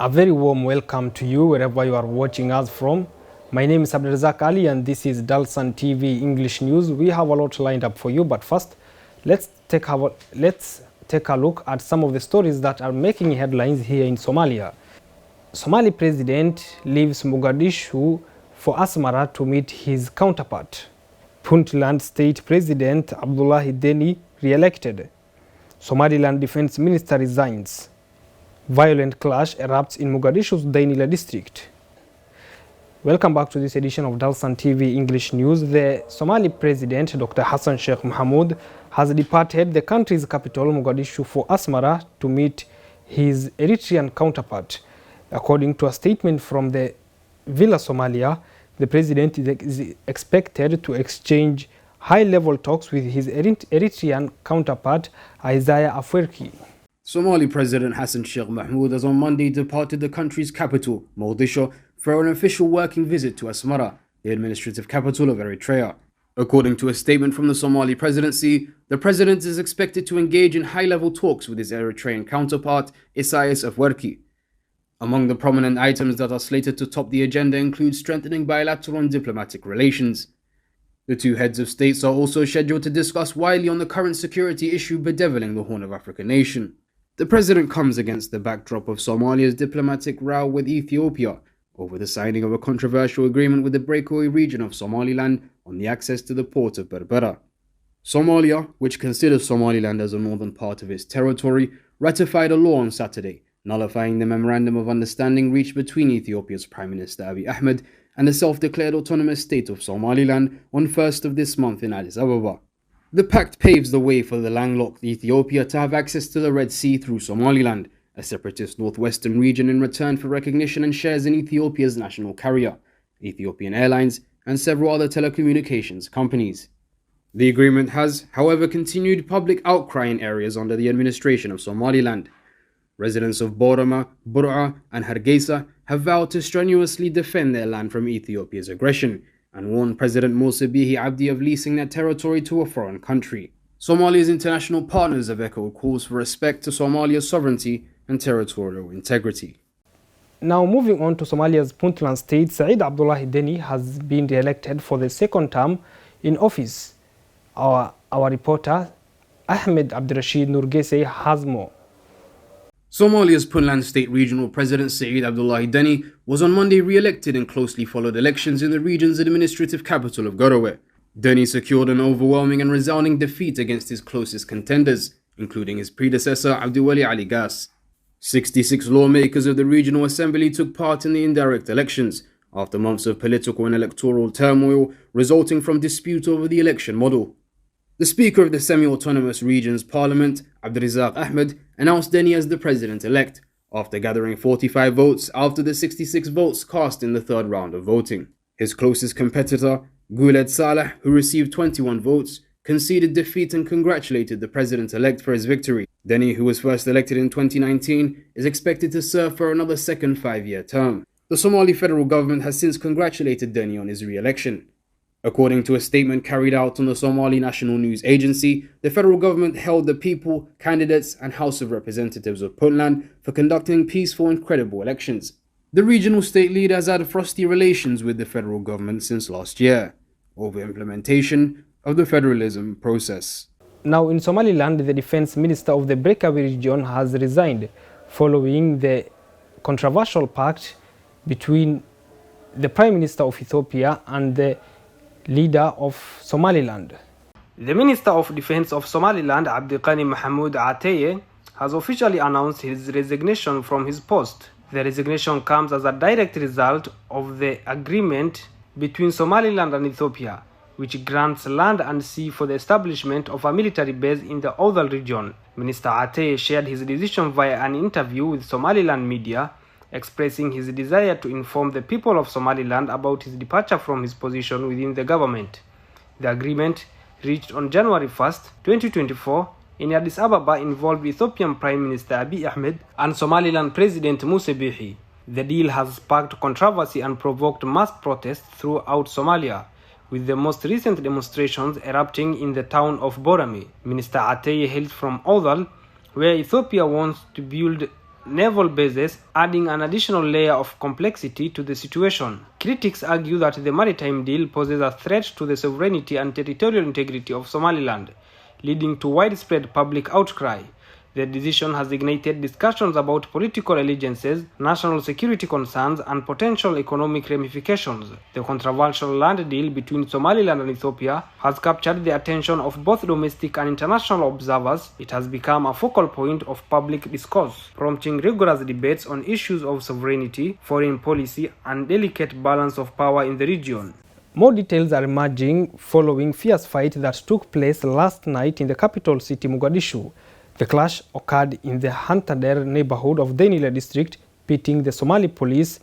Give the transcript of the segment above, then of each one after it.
A very warm welcome to you wherever you are watching us from. My name is Abdelrazak Ali and this is Dalsan TV English News. We have a lot lined up for you, but first, let's take a look at some of the stories that are making headlines here in Somalia. Somali president leaves Mogadishu for Asmara to meet his counterpart. Puntland State President Abdullahi Deni re-elected. Somaliland Defense Minister resigns. Violent clash erupts in Mogadishu's Dainila district. Welcome back to this edition of Dalsan TV English News. The Somali President, Dr. Hassan Sheikh Mohamud, has departed the country's capital, Mogadishu, for Asmara to meet his Eritrean counterpart. According to a statement from the Villa Somalia, the president is expected to exchange high-level talks with his Eritrean counterpart, Isaiah Afwerki. Somali President Hassan Sheikh Mohamud has on Monday departed the country's capital, Mogadishu, for an official working visit to Asmara, the administrative capital of Eritrea. According to a statement from the Somali presidency, the president is expected to engage in high-level talks with his Eritrean counterpart, Isaiah Afwerki. Among the prominent items that are slated to top the agenda include strengthening bilateral and diplomatic relations. The two heads of states are also scheduled to discuss widely on the current security issue bedeviling the Horn of Africa nation. The president comes against the backdrop of Somalia's diplomatic row with Ethiopia over the signing of a controversial agreement with the breakaway region of Somaliland on the access to the port of Berbera. Somalia, which considers Somaliland as a northern part of its territory, ratified a law on Saturday, nullifying the memorandum of understanding reached between Ethiopia's Prime Minister Abiy Ahmed and the self-declared autonomous state of Somaliland on 1st of this month in Addis Ababa. The pact paves the way for the landlocked Ethiopia to have access to the Red Sea through Somaliland, a separatist northwestern region, in return for recognition and shares in Ethiopia's national carrier, Ethiopian Airlines, and several other telecommunications companies. The agreement has, however, continued public outcry in areas under the administration of Somaliland. Residents of Borama, Bur'a, and Hargeisa have vowed to strenuously defend their land from Ethiopia's aggression, and warned President Musa Bihi Abdi of leasing that territory to a foreign country. Somalia's international partners have echoed calls for respect to Somalia's sovereignty and territorial integrity. Now moving on to Somalia's Puntland state, Saeed Abdullahi Deni has been re-elected for the second term in office. Our reporter Ahmed Abdirashid Nurgese has more. Somalia's Puntland State Regional President Saeed Abdullahi Deni was on Monday re-elected in closely followed elections in the region's administrative capital of Garowe. Deni secured an overwhelming and resounding defeat against his closest contenders, including his predecessor Abdiwali Ali Gas. 66 lawmakers of the regional assembly took part in the indirect elections, after months of political and electoral turmoil resulting from dispute over the election model. The Speaker of the Semi-Autonomous Region's Parliament, Abdirazak Ahmed, announced Deni as the President-elect, after gathering 45 votes after the 66 votes cast in the third round of voting. His closest competitor, Guled Saleh, who received 21 votes, conceded defeat and congratulated the President-elect for his victory. Deni, who was first elected in 2019, is expected to serve for another second 5-year term. The Somali federal government has since congratulated Deni on his re-election. According to a statement carried out on the Somali National News Agency, the federal government held the people, candidates, and House of Representatives of Puntland for conducting peaceful and credible elections. The regional state leader has had frosty relations with the federal government since last year, over implementation of the federalism process. Now in Somaliland, the defense minister of the breakaway region has resigned following the controversial pact between the Prime Minister of Ethiopia and the leader of Somaliland. The Minister of Defense of Somaliland, Abdiqani Mahmoud Ateye, has officially announced his resignation from his post. The resignation comes as a direct result of the agreement between Somaliland and Ethiopia, which grants land and sea for the establishment of a military base in the Othal region. Minister Ateye shared his decision via an interview with Somaliland media, expressing his desire to inform the people of Somaliland about his departure from his position within the government. The agreement, reached on January 1, 2024, in Addis Ababa, involved Ethiopian Prime Minister Abiy Ahmed and Somaliland President Musa Bihi. The deal has sparked controversy and provoked mass protests throughout Somalia, with the most recent demonstrations erupting in the town of Borame. Minister Ateye hails from Othal, where Ethiopia wants to build naval bases, adding an additional layer of complexity to the situation. Critics argue that the maritime deal poses a threat to the sovereignty and territorial integrity of Somaliland, leading to widespread public outcry. The decision has ignited discussions about political allegiances, national security concerns, and potential economic ramifications. The controversial land deal between Somaliland and Ethiopia has captured the attention of both domestic and international observers. It has become a focal point of public discourse, prompting rigorous debates on issues of sovereignty, foreign policy, and delicate balance of power in the region. More details are emerging following fierce fight that took place last night in the capital city, Mogadishu. The clash occurred in the Hantader neighborhood of Dainila district, pitting the Somali police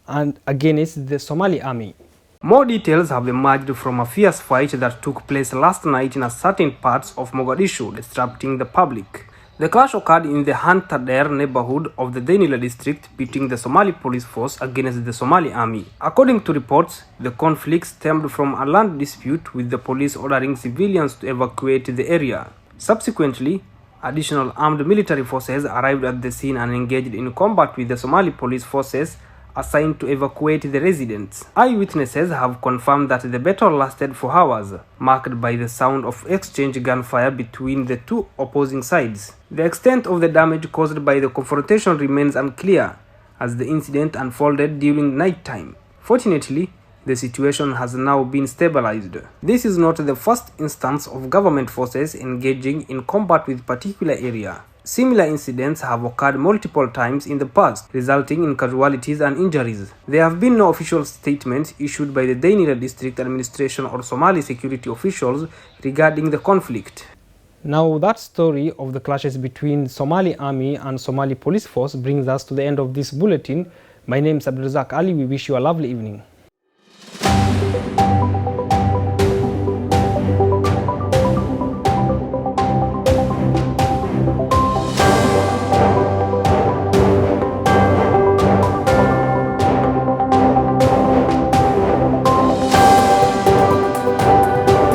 and against the Somali army. More details have emerged from a fierce fight that took place last night in certain parts of Mogadishu, disrupting the public. The clash occurred in the Hantader neighborhood of the Dainila district, pitting the Somali police force against the Somali army. According to reports, the conflict stemmed from a land dispute, with the police ordering civilians to evacuate the area. Subsequently, additional armed military forces arrived at the scene and engaged in combat with the Somali police forces assigned to evacuate the residents. Eyewitnesses have confirmed that the battle lasted for hours, marked by the sound of exchange gunfire between the two opposing sides. The extent of the damage caused by the confrontation remains unclear, as the incident unfolded during nighttime. Fortunately, the situation has now been stabilized. This is not the first instance of government forces engaging in combat with a particular area. Similar incidents have occurred multiple times in the past, resulting in casualties and injuries. There have been no official statements issued by the Dainila district administration or Somali security officials regarding the conflict. Now, that story of the clashes between Somali army and Somali police force brings us to the end of this bulletin. My name is Abdulrazak Ali. We wish you a lovely evening.